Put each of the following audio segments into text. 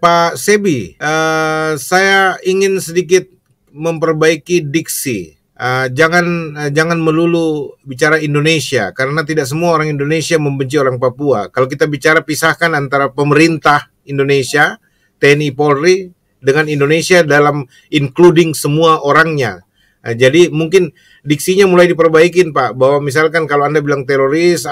Pak Sebi, saya ingin sedikit memperbaiki diksi. Jangan melulu bicara Indonesia, karena tidak semua orang Indonesia membenci orang Papua. Kalau kita bicara pisahkan antara pemerintah Indonesia, TNI Polri, dengan Indonesia dalam including semua orangnya. Jadi mungkin diksinya mulai diperbaikin, Pak, bahwa misalkan kalau Anda bilang teroris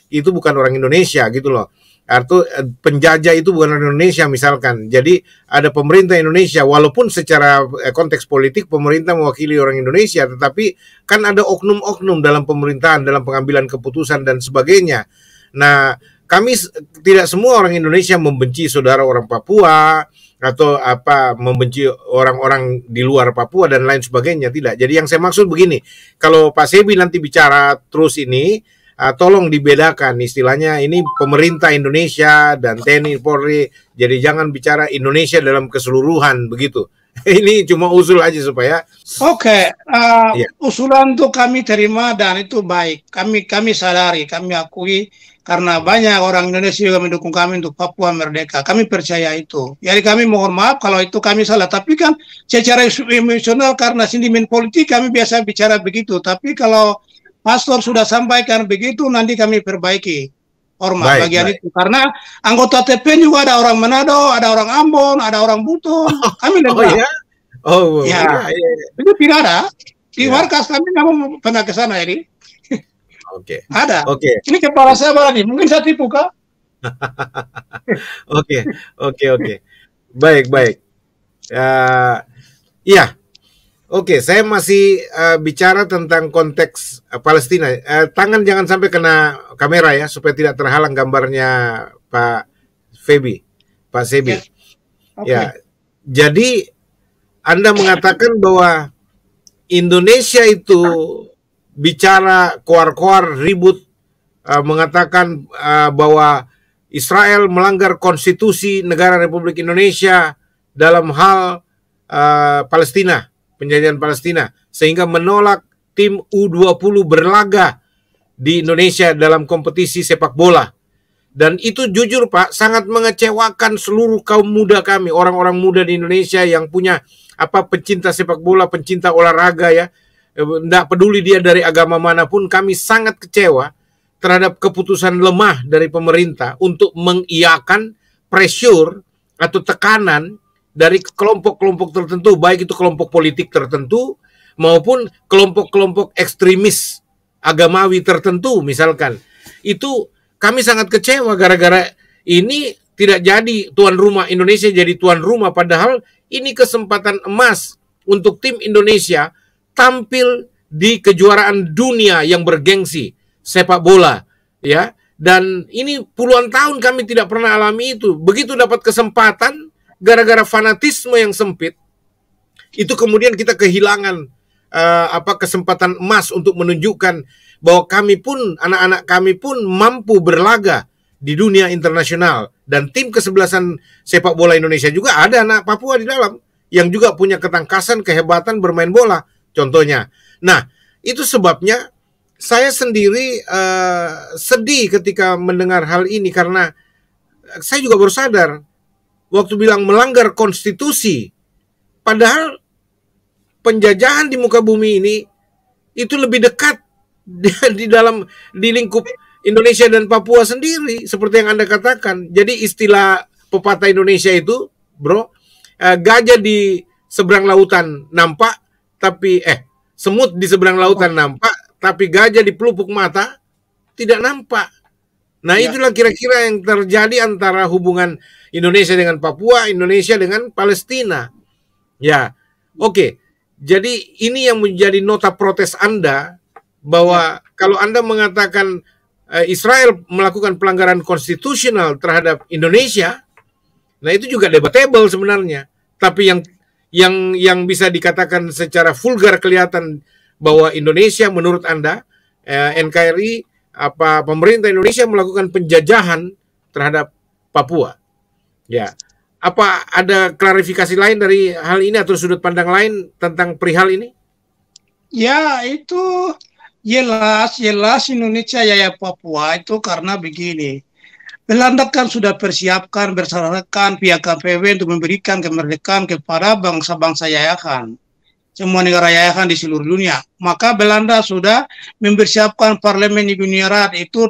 itu bukan orang Indonesia gitu loh. Artinya penjajah itu bukan orang Indonesia misalkan. Jadi ada pemerintah Indonesia, walaupun secara konteks politik pemerintah mewakili orang Indonesia, tetapi kan ada oknum-oknum dalam pemerintahan, dalam pengambilan keputusan dan sebagainya. Nah, kami tidak semua orang Indonesia membenci saudara orang Papua atau membenci orang-orang di luar Papua dan lain sebagainya, tidak. Jadi yang saya maksud begini, kalau Pak Sebi nanti bicara terus ini, tolong dibedakan istilahnya, ini pemerintah Indonesia dan TNI Polri, jadi jangan bicara Indonesia dalam keseluruhan begitu. Ini cuma usul aja supaya. Oke, usulan itu kami terima dan itu baik. Kami sadari, kami akui, karena banyak orang Indonesia juga mendukung kami untuk Papua merdeka. Kami percaya itu. Jadi kami mohon maaf kalau itu kami salah. Tapi kan secara emosional karena sentimen politik kami biasa bicara begitu. Tapi kalau Pastor sudah sampaikan begitu, nanti kami perbaiki hormat bagian itu. Karena anggota TPN juga ada orang Manado, ada orang Ambon, ada orang Buton. Kami lengkap. Ya. Itu tidak ada. Di markas kami kamu pernah ke sana ini. Oke. Ada. Oke. Ini kepala saya berani. Mungkin saya tipu kah? Oke. Baik. Iya. Oke, saya masih bicara tentang konteks Palestina. Tangan jangan sampai kena kamera ya, supaya tidak terhalang gambarnya Pak Sebi. Ya, jadi Anda mengatakan bahwa Indonesia itu bicara koar-koar ribut, mengatakan bahwa Israel melanggar konstitusi negara Republik Indonesia dalam hal Palestina, penjajahan Palestina, sehingga menolak tim U20 berlaga di Indonesia dalam kompetisi sepak bola. Dan itu jujur Pak, sangat mengecewakan seluruh kaum muda kami, orang-orang muda di Indonesia yang punya pencinta sepak bola, pencinta olahraga ya. Tidak peduli dia dari agama manapun, kami sangat kecewa terhadap keputusan lemah dari pemerintah untuk mengiyakan pressure atau tekanan dari kelompok-kelompok tertentu, baik itu kelompok politik tertentu maupun kelompok-kelompok ekstremis agamawi tertentu misalkan. Itu kami sangat kecewa gara-gara ini tidak jadi tuan rumah, Indonesia jadi tuan rumah, padahal ini kesempatan emas untuk tim Indonesia tampil di kejuaraan dunia yang bergengsi sepak bola ya. Dan ini puluhan tahun kami tidak pernah alami itu. Begitu dapat kesempatan, gara-gara fanatisme yang sempit, itu kemudian kita kehilangan kesempatan emas untuk menunjukkan bahwa kami pun, anak-anak kami pun mampu berlaga di dunia internasional. Dan tim kesebelasan sepak bola Indonesia juga ada anak Papua di dalam, yang juga punya ketangkasan, kehebatan bermain bola, contohnya. Nah, itu sebabnya saya sendiri sedih ketika mendengar hal ini, karena saya juga baru sadar waktu bilang melanggar konstitusi, padahal penjajahan di muka bumi ini itu lebih dekat di lingkup Indonesia dan Papua sendiri, seperti yang Anda katakan. Jadi istilah pepatah Indonesia itu, bro, gajah di seberang lautan nampak, tapi semut di seberang lautan nampak, tapi gajah di pelupuk mata tidak nampak. Nah, itulah kira-kira yang terjadi antara hubungan Indonesia dengan Papua, Indonesia dengan Palestina. Ya, oke. Jadi ini yang menjadi nota protes Anda, bahwa kalau Anda mengatakan Israel melakukan pelanggaran konstitusional terhadap Indonesia, nah itu juga debatable sebenarnya. Tapi yang bisa dikatakan secara vulgar kelihatan bahwa Indonesia menurut Anda, NKRI, pemerintah Indonesia melakukan penjajahan terhadap Papua. Ya. Apa ada klarifikasi lain dari hal ini atau sudut pandang lain tentang perihal ini? Ya, itu jelas Indonesia ya Papua itu karena begini. Belanda kan sudah persiapkan berserakan pihak KPW untuk memberikan kemerdekaan kepada bangsa-bangsa yayahan, semua negara yayahan di seluruh dunia. Maka Belanda sudah mempersiapkan Parlemen Nigunierat itu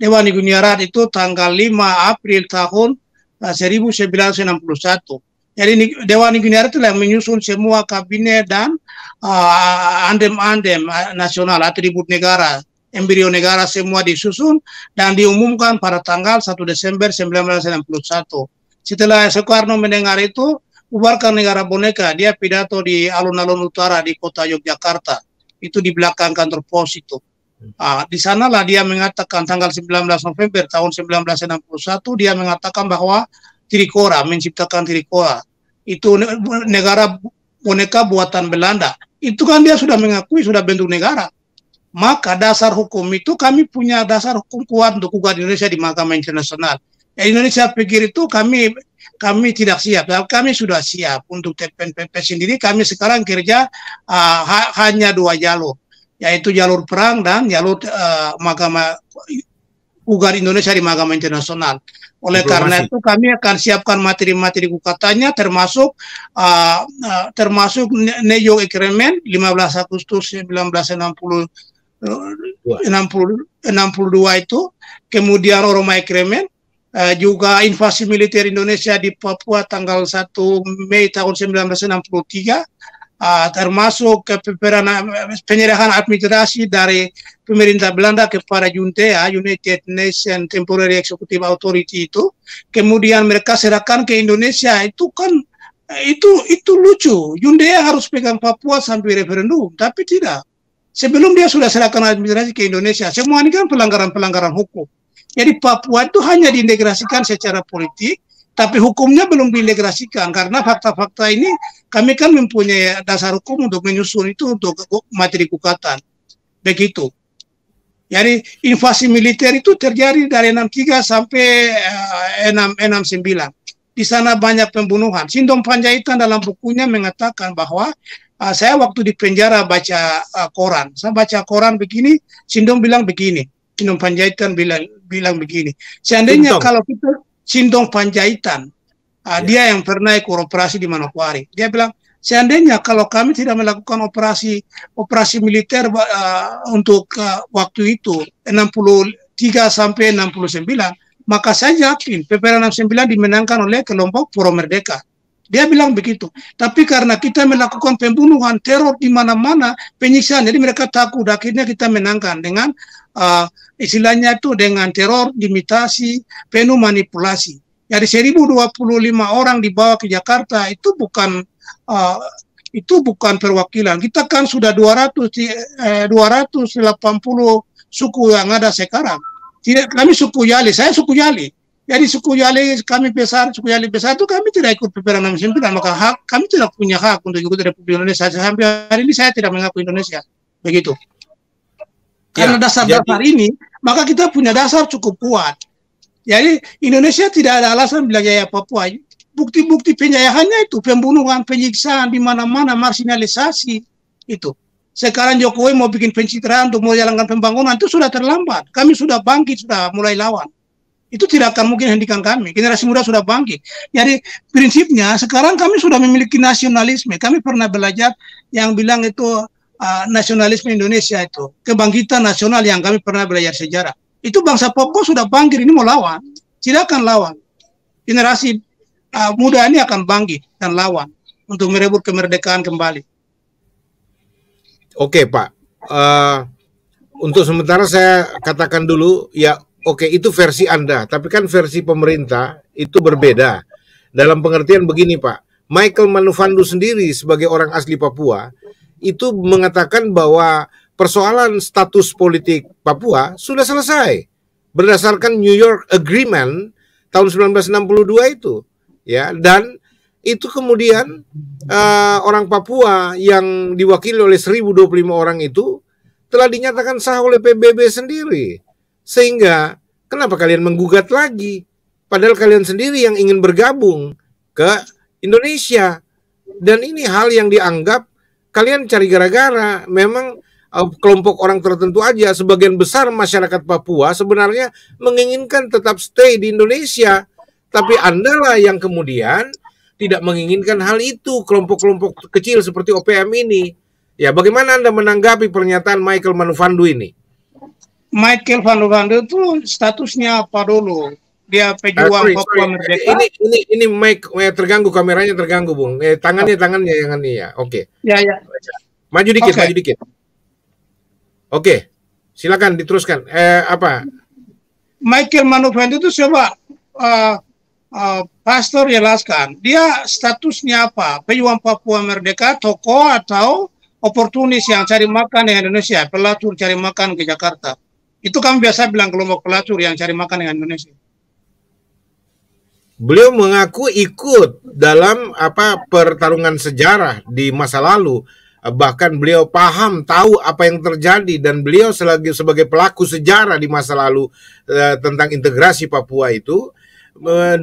Dewan Nigunierat itu tanggal 5 April tahun 1961. Jadi Dewan Nigunierat itu yang menyusun semua kabinet dan andem-andem nasional, atribut negara, embrio negara semua disusun dan diumumkan pada tanggal 1 Desember 1961. Setelah Soekarno mendengar itu, bubarkan negara boneka, dia pidato di alun-alun utara di kota Yogyakarta, itu di belakang kantor pos itu. Di sanalah dia mengatakan tanggal 19 November tahun 1961, dia mengatakan bahwa Trikora, menciptakan Trikora, itu negara boneka buatan Belanda. Itu kan dia sudah mengakui, sudah bentuk negara. Maka dasar hukum itu kami punya dasar hukum kuat untuk gugat Indonesia di Mahkamah Internasional. Indonesia pikir itu kami tidak siap, kami sudah siap untuk TPNPP sendiri. Kami sekarang kerja hanya 2 jalur, yaitu jalur perang dan jalur Mahkamah gugat Indonesia di Mahkamah Internasional. Oleh karena itu kami akan siapkan materi-materi gugatannya, termasuk Nejo Agreement 15 Agustus 1962 itu, kemudian Roma Agreement, juga invasi militer Indonesia di Papua tanggal 1 Mei tahun 1963, termasuk penyerahan administrasi dari pemerintah Belanda kepada UNTEA, United Nations Temporary Executive Authority itu, kemudian mereka serahkan ke Indonesia. Itu kan itu lucu. UNTEA harus pegang Papua sampai referendum, tapi tidak. Sebelum dia sudah serahkan administrasi ke Indonesia, semua ini kan pelanggaran hukum. Jadi Papua itu hanya diintegrasikan secara politik, tapi hukumnya belum diintegrasikan, karena fakta-fakta ini kami kan mempunyai dasar hukum untuk menyusun itu untuk materi gugatan. Begitu. Jadi invasi militer itu terjadi dari 63 sampai 69. Di sana banyak pembunuhan. Sindong Panjaitan dalam bukunya mengatakan bahwa saya waktu di penjara baca koran. Saya baca koran begini, Sindong bilang begini. Sindong Panjaitan bilang begini. Seandainya kalau kita Sindong Panjaitan, dia yang pernah ikut operasi di Manokwari. Dia bilang, seandainya kalau kami tidak melakukan operasi militer untuk waktu itu 63 sampai 69, maka saya yakin PPR 69 dimenangkan oleh kelompok Pro Merdeka. Dia bilang begitu. Tapi karena kita melakukan pembunuhan, teror di mana-mana, penyiksaan, jadi mereka takut. Akhirnya kita menangkan dengan istilahnya itu dengan teror, imitasi, penuh manipulasi. Jadi 1025 orang dibawa ke Jakarta itu bukan perwakilan. Kita kan sudah 280 suku yang ada sekarang. Kami suku Yali, saya suku Yali. Jadi suku Yali kami besar, suku Yali besar itu kami tidak ikut PPR 69, maka kami tidak punya hak untuk ikut Republik Indonesia. Sampai hari ini saya tidak mengaku Indonesia. Begitu. Karena dasar-dasar ini, maka kita punya dasar cukup kuat. Jadi Indonesia tidak ada alasan menjajah Papua. Bukti-bukti penjajahannya itu pembunuhan, penyiksaan di mana-mana, marginalisasi itu. Sekarang Jokowi mau bikin pencitraan untuk menjalankan pembangunan, itu sudah terlambat. Kami sudah bangkit, sudah mulai lawan. Itu tidak akan mungkin hentikan kami. Generasi muda sudah bangkit. Jadi prinsipnya sekarang kami sudah memiliki nasionalisme. Kami pernah belajar yang bilang itu nasionalisme Indonesia itu. Kebangkitan nasional yang kami pernah belajar sejarah. Itu bangsa Papua sudah bangkit, ini mau lawan. Silakan lawan. Generasi muda ini akan bangkit dan lawan untuk merebut kemerdekaan kembali. Oke Pak, untuk sementara saya katakan dulu ya. Oke, itu versi Anda, tapi kan versi pemerintah itu berbeda. Dalam pengertian begini, Pak. Michael Manufandu sendiri sebagai orang asli Papua itu mengatakan bahwa persoalan status politik Papua sudah selesai berdasarkan New York Agreement tahun 1962 itu, ya. Dan itu kemudian orang Papua yang diwakili oleh 1025 orang itu telah dinyatakan sah oleh PBB sendiri. Sehingga kenapa kalian menggugat lagi? Padahal kalian sendiri yang ingin bergabung ke Indonesia. Dan ini hal yang dianggap kalian cari gara-gara. Memang kelompok orang tertentu aja. Sebagian besar masyarakat Papua sebenarnya menginginkan tetap stay di Indonesia. Tapi Anda lah yang kemudian tidak menginginkan hal itu, kelompok-kelompok kecil seperti OPM ini. Ya, bagaimana Anda menanggapi pernyataan Michael Manufandu ini? Michael Manufandu itu statusnya apa dulu? Dia pejuang Papua Merdeka. Ini mic terganggu, kameranya terganggu, Bung. Tangannya yang ini ya. Oke. Ya. Maju dikit. Oke. Silakan diteruskan. Apa? Michael Manufandu itu coba Pastor jelaskan, dia statusnya apa? Pejuang Papua Merdeka, tokoh atau oportunis yang cari makan dengan Indonesia, pelacur cari makan ke Jakarta. Itu kami biasa bilang kelompok pelacur yang cari makan dengan Indonesia. Beliau mengaku ikut dalam pertarungan sejarah di masa lalu. Bahkan beliau tahu apa yang terjadi, dan beliau sebagai pelaku sejarah di masa lalu tentang integrasi Papua itu,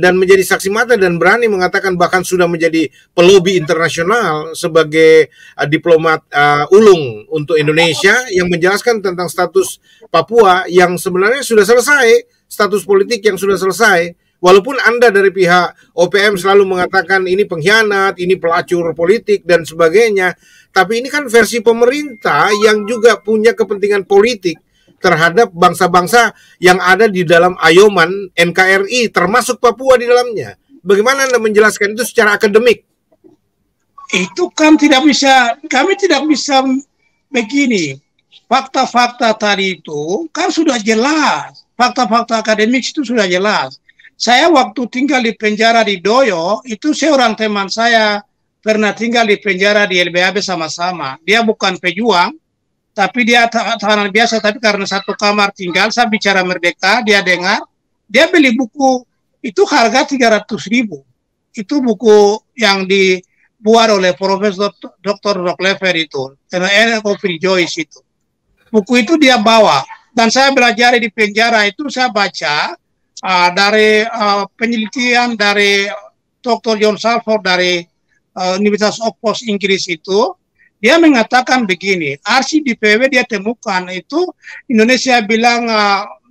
dan menjadi saksi mata dan berani mengatakan, bahkan sudah menjadi pelobi internasional sebagai diplomat ulung untuk Indonesia yang menjelaskan tentang status Papua yang sebenarnya sudah selesai, status politik yang sudah selesai. Walaupun Anda dari pihak OPM selalu mengatakan ini pengkhianat, ini pelacur politik dan sebagainya, tapi ini kan versi pemerintah yang juga punya kepentingan politik terhadap bangsa-bangsa yang ada di dalam ayoman NKRI, termasuk Papua di dalamnya. Bagaimana Anda menjelaskan itu secara akademik? Itu kan kami tidak bisa begini. Fakta-fakta tadi itu kan sudah jelas. Fakta-fakta akademik itu sudah jelas. Saya waktu tinggal di penjara di Doyo, itu seorang teman saya pernah tinggal di penjara di LBHB sama-sama. Dia bukan pejuang, tapi dia tahanan biasa, tapi karena satu kamar tinggal, saya bicara merdeka, dia dengar, dia beli buku, itu harga 300.000. Itu buku yang dibuat oleh Profesor Dr. Rocklever itu, Free Joyce itu. Buku itu dia bawa, dan saya belajar di penjara itu, saya baca dari penelitian dari Dr. John Salford dari Universitas Oxford Inggris itu. Dia mengatakan begini, arsip di PBB dia temukan itu Indonesia bilang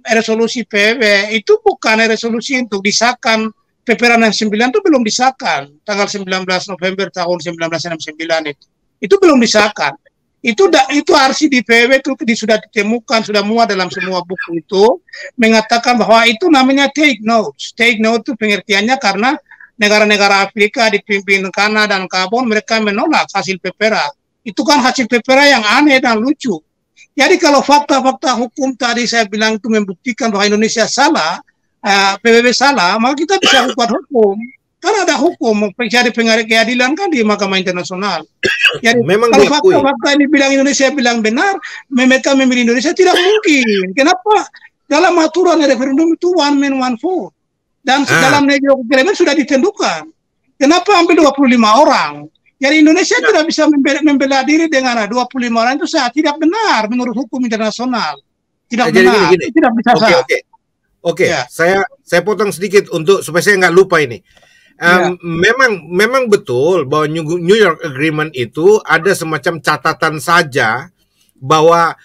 resolusi PBB itu bukan resolusi untuk disahkan. PPRN 9 itu belum disahkan tanggal 19 November tahun 1969 itu belum disahkan. Itu arsip di PBB itu sudah ditemukan, sudah muat dalam semua buku itu, mengatakan bahwa itu namanya take notes. Take note itu pengertiannya karena negara-negara Afrika dipimpin Ghana dan Gabon, mereka menolak hasil PPRA. Itu kan hasil PPRA yang aneh dan lucu. Jadi kalau fakta-fakta hukum tadi saya bilang itu membuktikan bahwa Indonesia salah, PBB salah, maka kita bisa buat hukum. Kan ada hukum, mencari keadilan kan di Mahkamah Internasional. Jadi memang kalau fakta-fakta ini bilang Indonesia bilang benar, mereka memilih Indonesia tidak mungkin. Kenapa? Dalam aturan referendum itu one man one vote. Dan dalam New Agreement sudah ditentukan. Kenapa ambil 25 orang? Jadi Indonesia tidak bisa membela diri dengan 25 orang itu tidak benar menurut hukum internasional. Tidak benar. Gini. Tidak bisa Oke. Ya. Saya potong sedikit supaya saya nggak lupa ini. Memang betul bahwa New York Agreement itu ada semacam catatan saja bahwa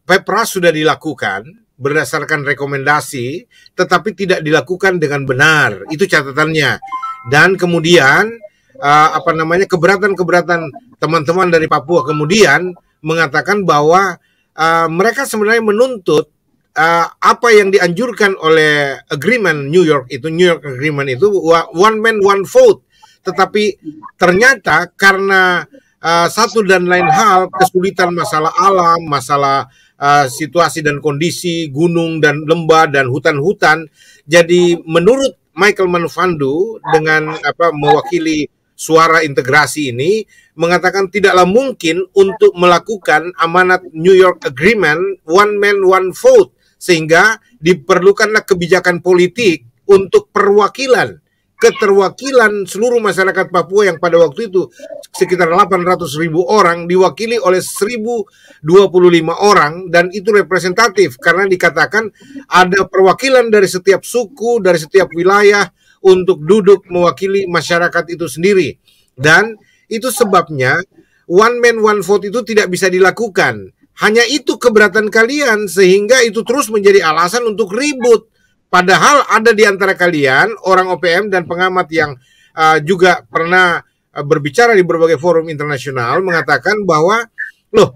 PEPRA sudah dilakukan berdasarkan rekomendasi, tetapi tidak dilakukan dengan benar. Itu catatannya. Dan kemudian keberatan teman-teman dari Papua kemudian mengatakan bahwa mereka sebenarnya menuntut apa yang dianjurkan oleh New York Agreement itu one man one vote, tetapi ternyata karena satu dan lain hal, kesulitan masalah alam, masalah situasi dan kondisi gunung dan lembah dan hutan-hutan, jadi menurut Michael Manufandu dengan mewakili suara integrasi ini mengatakan tidaklah mungkin untuk melakukan amanat New York Agreement one man one vote, sehingga diperlukanlah kebijakan politik untuk keterwakilan seluruh masyarakat Papua yang pada waktu itu sekitar 800.000 orang diwakili oleh 1.025 orang, dan itu representatif karena dikatakan ada perwakilan dari setiap suku, dari setiap wilayah untuk duduk mewakili masyarakat itu sendiri. Dan itu sebabnya one man one vote itu tidak bisa dilakukan. Hanya itu keberatan kalian sehingga itu terus menjadi alasan untuk ribut. Padahal ada di antara kalian orang OPM dan pengamat yang juga pernah berbicara di berbagai forum internasional mengatakan bahwa loh,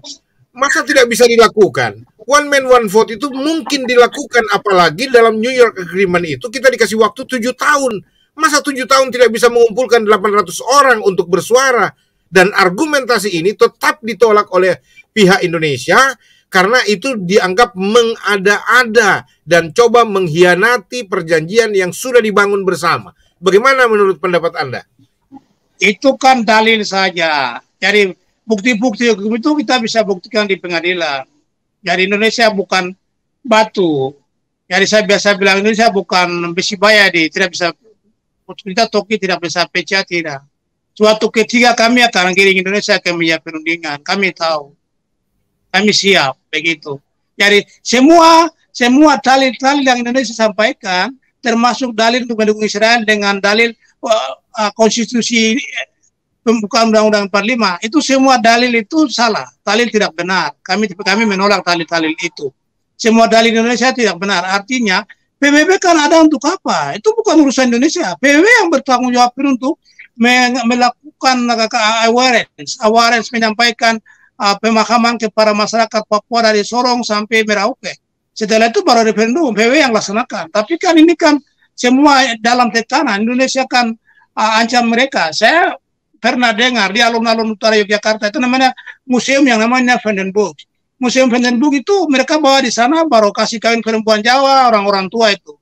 masa tidak bisa dilakukan? One man one vote itu mungkin dilakukan, apalagi dalam New York Agreement itu kita dikasih waktu 7 tahun. Masa 7 tahun tidak bisa mengumpulkan 800 orang untuk bersuara? Dan argumentasi ini tetap ditolak oleh pihak Indonesia karena itu dianggap mengada-ada dan coba mengkhianati perjanjian yang sudah dibangun bersama. Bagaimana menurut pendapat Anda? Itu kan dalil saja. Jadi bukti-bukti itu kita bisa buktikan di pengadilan. Jadi Indonesia bukan batu. Jadi saya biasa bilang Indonesia bukan besi bayadi, tidak bisa kita toki, tidak bisa pecah, tidak. Suatu ketika kami akan giring Indonesia ke meja perundingan, kami tahu, kami siap begitu. Jadi semua dalil-dalil yang Indonesia sampaikan, termasuk dalil untuk mendukung Israel dengan dalil konstitusi pembukaan Undang-Undang 45, itu semua dalil itu salah, dalil tidak benar. Kami menolak dalil-dalil itu. Semua dalil Indonesia tidak benar. Artinya PBB kan ada untuk apa? Itu bukan urusan Indonesia. PBB yang bertanggung jawab untuk melakukan awareness, menyampaikan pemahaman kepada masyarakat Papua dari Sorong sampai Merauke. Setelah itu baru referendum, PBB yang laksanakan. Tapi kan ini kan semua dalam tekanan. Indonesia kan ancam mereka. Saya pernah dengar di alun-alun utara Yogyakarta itu namanya museum yang namanya Vandenburg. Museum Vandenburg itu mereka bawa di sana baru kasih kawin perempuan Jawa, orang-orang tua itu.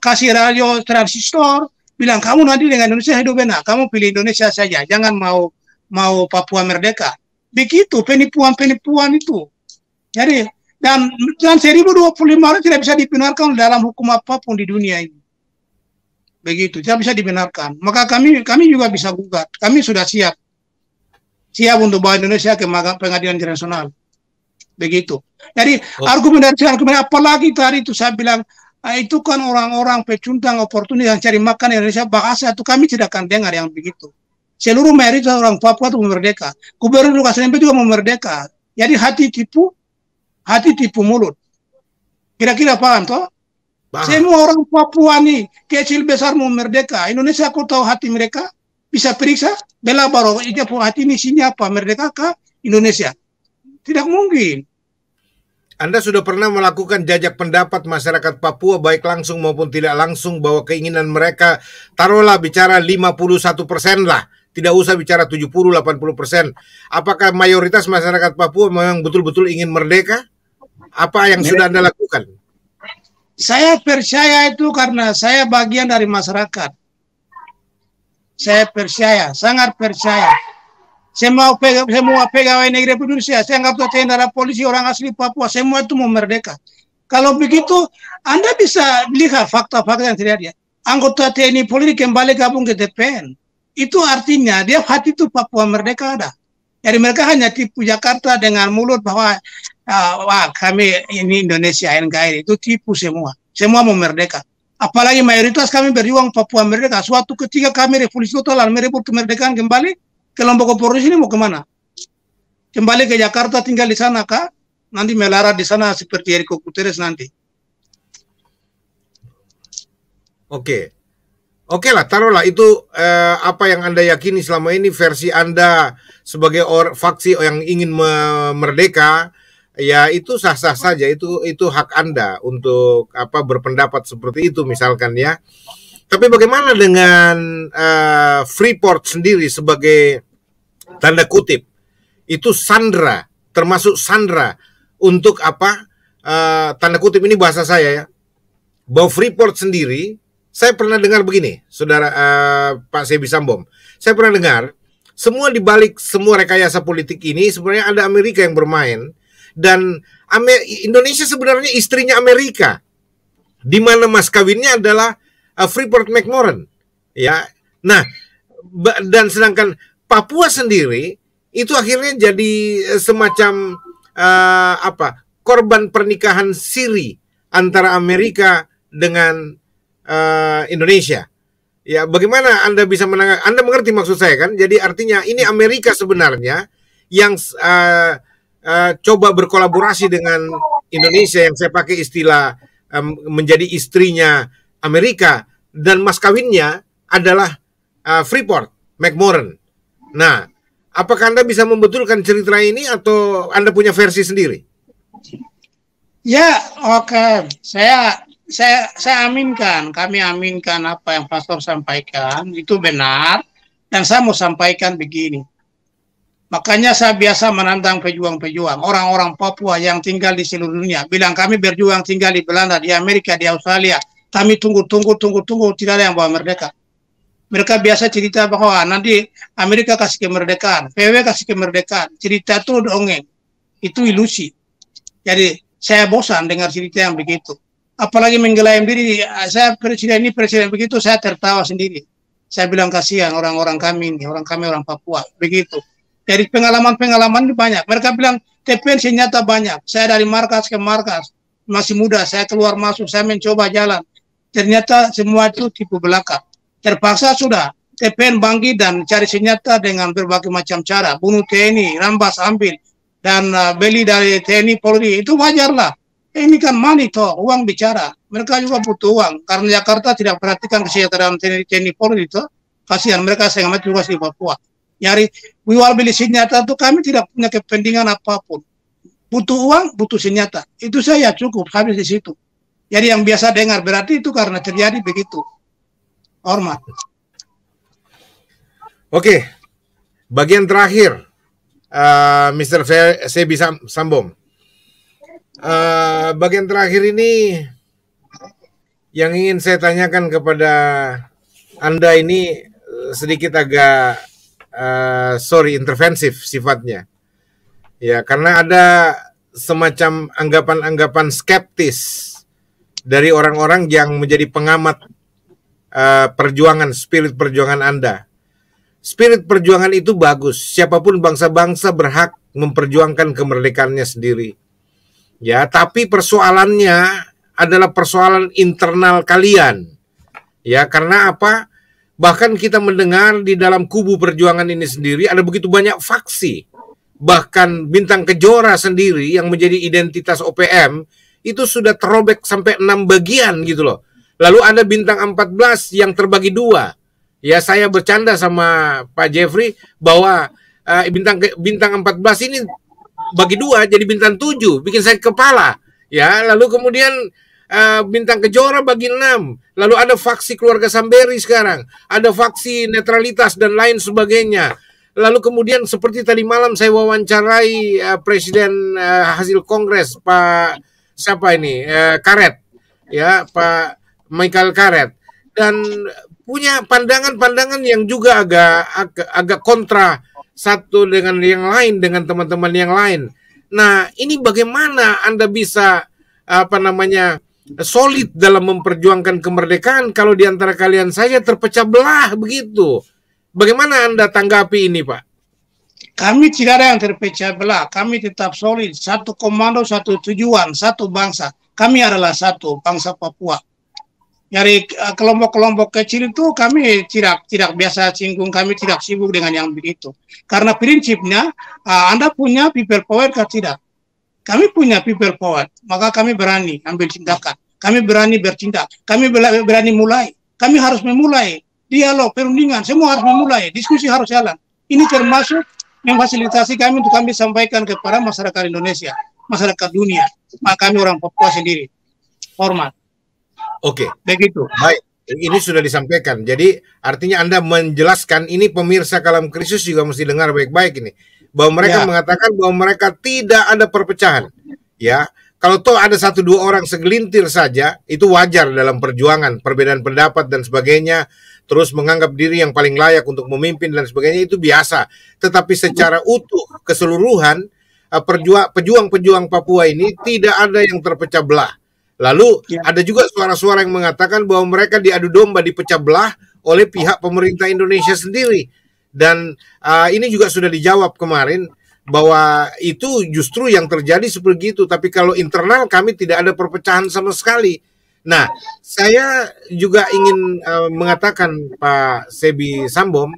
Kasih radio transistor, bilang kamu nanti dengan Indonesia hidup enak, kamu pilih Indonesia saja, jangan mau Papua merdeka. Begitu penipuan itu. Jadi dan 1025 orang tidak bisa dibenarkan dalam hukum apapun di dunia ini. Begitu, tidak bisa dibenarkan. Maka kami juga bisa gugat. Kami sudah siap untuk bawa Indonesia ke pengadilan internasional. Begitu. Jadi argumentasi apalagi tadi itu saya bilang itu kan orang-orang pecundang oportunis yang cari makan Indonesia, bahasa itu kami tidak akan dengar yang begitu. Seluruh mayoritas orang Papua itu merdeka. Gubernur Lukas NMB juga merdeka. Jadi hati tipu mulut. Kira-kira paham toh? Semua orang Papua nih kecil besar mau merdeka. Indonesia aku tahu hati mereka, bisa periksa. Bela Baro, hati ini sini apa? Merdeka kah Indonesia? Tidak mungkin. Anda sudah pernah melakukan jajak pendapat masyarakat Papua baik langsung maupun tidak langsung bahwa keinginan mereka taruhlah bicara 51% lah. Tidak usah bicara 70-80%. Apakah mayoritas masyarakat Papua memang betul-betul ingin merdeka? Apa yang sudah Anda lakukan? Saya percaya itu karena saya bagian dari masyarakat. Saya percaya, sangat percaya. Semua pegawai negeri Indonesia, saya anggap tentara, polisi, orang asli Papua, semua itu mau merdeka. Kalau begitu, Anda bisa lihat fakta-fakta yang terjadi. Anggota TNI Polri kembali gabung ke TPN. Itu artinya dia hati itu Papua merdeka ada. Jadi mereka hanya tipu Jakarta dengan mulut bahwa wah kami ini Indonesia NKRI, itu tipu semua. Semua mau merdeka. Apalagi mayoritas kami berjuang Papua merdeka. Suatu ketika kami revolusi total, merebut kemerdekaan kembali, kelompok oposisi ini mau kemana? Kembali ke Jakarta, tinggal di sana kah? Nanti melarat di sana seperti Eriko Guterres nanti. Oke lah, taruhlah itu apa yang Anda yakini selama ini, versi Anda sebagai faksi yang ingin merdeka, ya itu sah-sah saja, itu hak Anda untuk berpendapat seperti itu misalkan ya. Tapi bagaimana dengan Freeport sendiri sebagai tanda kutip itu sandera, termasuk sandera untuk tanda kutip ini bahasa saya ya, bahwa Freeport sendiri. Saya pernah dengar begini, saudara Pak Sebi Sambom. Saya pernah dengar, semua dibalik semua rekayasa politik ini sebenarnya ada Amerika yang bermain, dan Indonesia sebenarnya istrinya Amerika, di mana mas kawinnya adalah Freeport McMoran, ya. Nah, dan sedangkan Papua sendiri itu akhirnya jadi semacam korban pernikahan siri antara Amerika dengan Indonesia, Ya, bagaimana Anda bisa menanggapi? Anda mengerti maksud saya kan? Jadi artinya ini Amerika sebenarnya yang coba berkolaborasi dengan Indonesia, yang saya pakai istilah menjadi istrinya Amerika, dan mas kawinnya adalah Freeport McMoran. Nah, apakah Anda bisa membetulkan cerita ini atau Anda punya versi sendiri? Ya, oke. Saya aminkan, kami aminkan apa yang Pastor sampaikan, itu benar. Dan saya mau sampaikan begini. Makanya saya biasa menantang pejuang-pejuang, orang-orang Papua yang tinggal di seluruh dunia. Bilang kami berjuang tinggal di Belanda, di Amerika, di Australia. Kami tunggu, tidak ada yang bawa merdeka. Mereka biasa cerita bahwa nanti Amerika kasih kemerdekaan, PW kasih kemerdekaan. Cerita itu dongeng, itu ilusi. Jadi saya bosan dengar cerita yang begitu. Apalagi mengklaim diri, saya presiden ini, presiden begitu, saya tertawa sendiri. Saya bilang kasihan orang-orang kami ini, orang Papua, begitu. Dari pengalaman-pengalaman banyak. Mereka bilang TPN senjata banyak. Saya dari markas ke markas, masih muda, saya keluar masuk, saya mencoba jalan. Ternyata semua itu tipu belaka. Terpaksa sudah TPN bangkit dan cari senjata dengan berbagai macam cara. Bunuh TNI, rampas, ambil, dan beli dari TNI Polri. Itu wajar lah. Ini kan money talk, uang bicara. Mereka juga butuh uang. Karena Jakarta tidak perhatikan kesejahteraan TNI Polri itu. Kasihan mereka sangat juga di Papua. Nyari jual beli senjata itu kami tidak punya kepentingan apapun. Butuh uang, butuh senjata. Itu saya cukup habis di situ. Jadi yang biasa dengar berarti itu karena terjadi begitu. Hormat. Oke, bagian terakhir, Mr. Sebi Sambom. Bagian terakhir ini yang ingin saya tanyakan kepada Anda ini sedikit agak intervensif sifatnya. Ya, karena ada semacam anggapan-anggapan skeptis dari orang-orang yang menjadi pengamat spirit perjuangan Anda. Spirit perjuangan itu bagus. Siapapun bangsa-bangsa berhak memperjuangkan kemerdekaannya sendiri. Ya, tapi persoalannya adalah persoalan internal kalian. Ya, karena apa? Bahkan kita mendengar di dalam kubu perjuangan ini sendiri ada begitu banyak faksi. Bahkan Bintang Kejora sendiri yang menjadi identitas OPM itu sudah terobek sampai 6 bagian gitu loh. Lalu ada Bintang 14 yang terbagi 2. Ya, saya bercanda sama Pak Jeffrey bahwa Bintang 14 ini bagi 2 jadi Bintang 7, bikin saya kepala. Ya, lalu kemudian Bintang Kejora bagi 6. Lalu ada faksi keluarga Samberi sekarang. Ada faksi netralitas dan lain sebagainya. Lalu kemudian seperti tadi malam saya wawancarai Presiden hasil Kongres Pak siapa ini? Karet. Ya, Pak Michael Karet. Dan punya pandangan-pandangan yang juga agak kontra satu dengan yang lain, dengan teman-teman yang lain. Nah, ini bagaimana Anda bisa solid dalam memperjuangkan kemerdekaan kalau di antara kalian saja terpecah belah begitu. Bagaimana Anda tanggapi ini, Pak? Kami tidak ada yang terpecah belah. Kami tetap solid. Satu komando, satu tujuan, satu bangsa. Kami adalah satu bangsa Papua. Dari kelompok-kelompok kecil itu kami tidak biasa singgung, kami tidak sibuk dengan yang begitu. Karena prinsipnya Anda punya people power atau tidak? Kami punya people power, maka kami berani ambil tindakan. Kami berani bertindak. Kami berani mulai. Kami harus memulai dialog, perundingan, semua harus memulai. Diskusi harus jalan. Ini termasuk memfasilitasi kami untuk kami sampaikan kepada masyarakat Indonesia, masyarakat dunia. Maka kami orang Papua sendiri. Hormat. Oke. Begitu. Baik. Ini sudah disampaikan. Jadi artinya Anda menjelaskan, ini pemirsa Kalam Krisis juga mesti dengar baik-baik ini. Bahwa mereka mengatakan bahwa mereka tidak ada perpecahan. Ya, kalau toh ada 1-2 orang segelintir saja, itu wajar dalam perjuangan, perbedaan pendapat dan sebagainya, terus menganggap diri yang paling layak untuk memimpin dan sebagainya, itu biasa. Tetapi secara utuh, keseluruhan, pejuang-pejuang Papua ini tidak ada yang terpecah belah. Lalu ada juga suara-suara yang mengatakan bahwa mereka diadu domba, dipecah belah oleh pihak pemerintah Indonesia sendiri. Dan ini juga sudah dijawab kemarin bahwa itu justru yang terjadi seperti itu. Tapi kalau internal kami tidak ada perpecahan sama sekali. Nah, saya juga ingin mengatakan Pak Sebi Sambom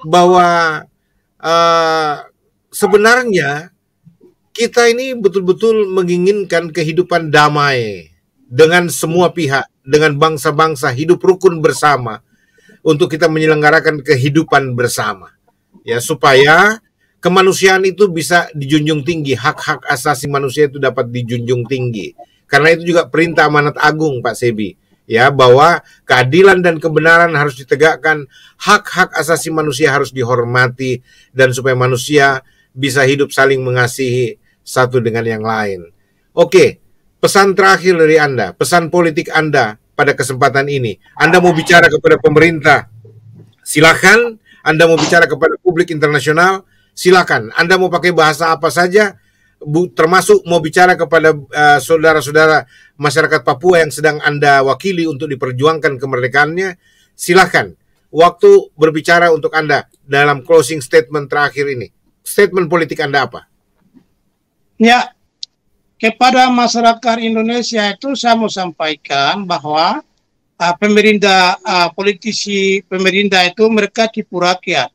bahwa uh, sebenarnya kita ini betul-betul menginginkan kehidupan damai dengan semua pihak, dengan bangsa-bangsa, hidup rukun bersama untuk kita menyelenggarakan kehidupan bersama. Ya, supaya kemanusiaan itu bisa dijunjung tinggi, hak-hak asasi manusia itu dapat dijunjung tinggi. Karena itu juga perintah amanat agung Pak Sebi, ya, bahwa keadilan dan kebenaran harus ditegakkan, hak-hak asasi manusia harus dihormati, dan supaya manusia bisa hidup saling mengasihi satu dengan yang lain. Oke, pesan terakhir dari Anda, pesan politik Anda pada kesempatan ini. Anda mau bicara kepada pemerintah, silakan. Anda mau bicara kepada publik internasional, silakan. Anda mau pakai bahasa apa saja, termasuk mau bicara kepada saudara-saudara masyarakat Papua yang sedang Anda wakili untuk diperjuangkan kemerdekaannya, silakan. Waktu berbicara untuk Anda dalam closing statement terakhir ini. Statement politik Anda apa? Ya, kepada masyarakat Indonesia itu saya mau sampaikan bahwa pemerintah, politisi pemerintah itu mereka tipu rakyat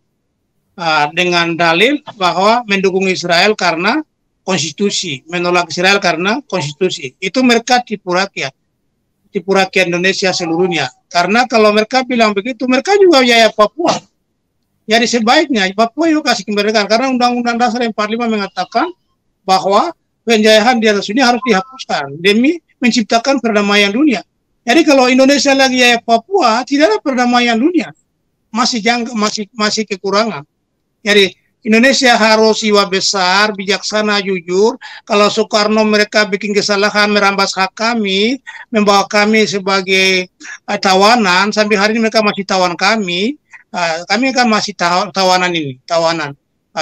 dengan dalil bahwa mendukung Israel karena konstitusi, menolak Israel karena konstitusi. Itu mereka tipu rakyat Indonesia seluruhnya. Karena kalau mereka bilang begitu, mereka juga ya Papua. Jadi sebaiknya Papua itu kasih kemerdekaan, karena Undang-Undang Dasar 45 mengatakan bahwa penjajahan di atas dunia harus dihapuskan demi menciptakan perdamaian dunia. Jadi kalau Indonesia lagi ya Papua, tidak ada perdamaian dunia, masih kekurangan. Jadi Indonesia harus jiwa besar, bijaksana, jujur. Kalau Soekarno mereka bikin kesalahan, merampas hak kami, membawa kami sebagai tawanan, sampai hari ini mereka masih tawan kami. Kami kan masih tawanan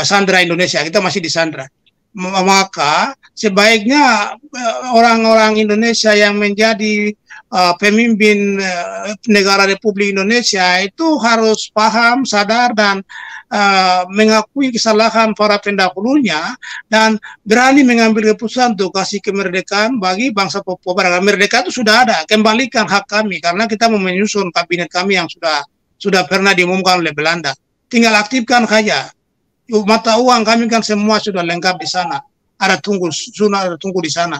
Sandra Indonesia, kita masih disandra. Maka sebaiknya orang-orang Indonesia yang menjadi pemimpin negara Republik Indonesia itu harus paham, sadar, dan mengakui kesalahan para pendahulunya dan berani mengambil keputusan untuk kasih kemerdekaan bagi bangsa Papua Barat. Merdeka itu sudah ada, kembalikan hak kami karena kita mau menyusun kabinet kami yang sudah pernah diumumkan oleh Belanda. Tinggal aktifkan saja. Mata uang kami kan semua sudah lengkap di sana. Ada tunggu di sana.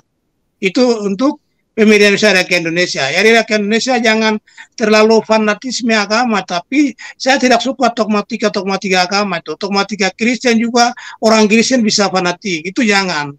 Itu untuk pemerintah rakyat Indonesia. Jadi rakyat Indonesia jangan terlalu fanatisme agama, tapi saya tidak suka dogmatika agama itu. Dogmatika Kristen juga, orang Kristen bisa fanatik. Itu jangan.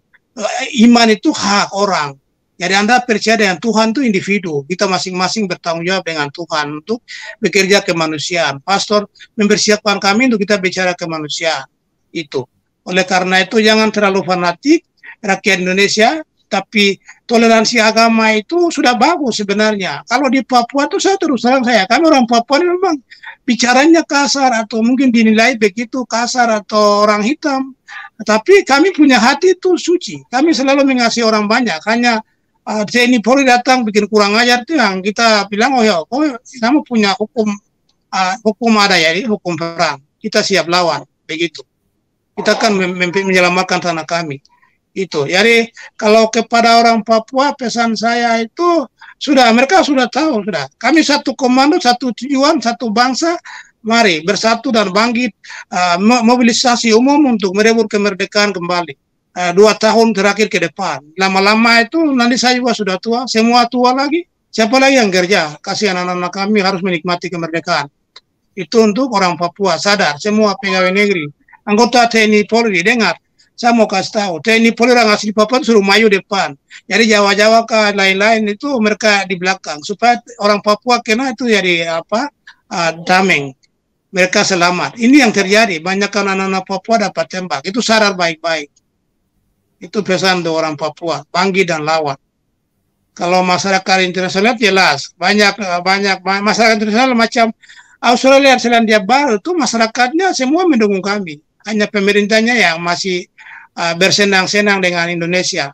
Iman itu hak orang. Jadi Anda percaya dengan Tuhan itu individu. Kita masing-masing bertanggung jawab dengan Tuhan untuk bekerja kemanusiaan. Pastor mempersiapkan kami untuk kita bicara kemanusiaan. Itu. Oleh karena itu jangan terlalu fanatik rakyat Indonesia, tapi toleransi agama itu sudah bagus sebenarnya. Kalau di Papua itu saya terus terang kami orang Papua ini memang bicaranya kasar atau mungkin dinilai begitu kasar atau orang hitam. Tapi kami punya hati itu suci. Kami selalu mengasihi orang banyak. Hanya TNI Polri datang bikin kurang ajar itu yang kita bilang, oh ya, kamu punya hukum ada ya, hukum perang. Kita siap lawan, begitu. Kita kan menyelamatkan tanah kami. Itu. Jadi kalau kepada orang Papua pesan saya itu mereka sudah tahu sudah. Kami satu komando, satu tujuan, satu bangsa. Mari bersatu dan bangkit mobilisasi umum untuk merebut kemerdekaan kembali. 2 tahun terakhir ke depan. Lama-lama itu nanti saya juga sudah tua, semua tua lagi. Siapa lagi yang kerja? Kasih anak-anak kami harus menikmati kemerdekaan. Itu untuk orang Papua, sadar semua pegawai negeri. Anggota TNI Polri, dengar, saya mau kasih tahu, TNI Polri orang asli Papua suruh maju depan. Jadi Jawa-Jawa ke lain-lain itu mereka di belakang. Supaya orang Papua kena itu jadi dameng. Mereka selamat. Ini yang terjadi. Banyak anak-anak Papua dapat tembak. Itu sadar baik-baik. Itu pesan untuk orang Papua. Bangkit dan lawan. Kalau masyarakat internasional jelas. Banyak masyarakat internasional macam Australia, Selandia Baru itu masyarakatnya semua mendukung kami. Hanya pemerintahnya yang masih bersenang-senang dengan Indonesia.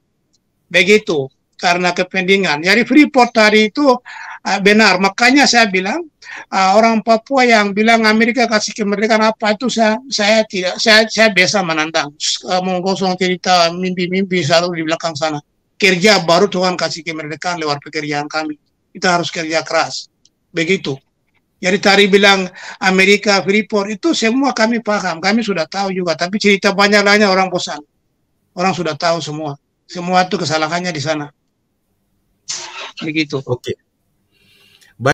Begitu, karena kepentingan. Jadi Freeport tadi itu benar. Makanya saya bilang, orang Papua yang bilang Amerika kasih kemerdekaan apa itu saya tidak, saya biasa menantang. Menggosong cerita mimpi-mimpi selalu di belakang sana. Kerja baru Tuhan kasih kemerdekaan lewat pekerjaan kami. Kita harus kerja keras. Begitu. Jadi tadi bilang Amerika, Freeport, itu semua kami paham. Kami sudah tahu juga. Tapi cerita banyak lainnya orang bosan. Orang sudah tahu semua. Semua itu kesalahannya di sana. Begitu. Oke.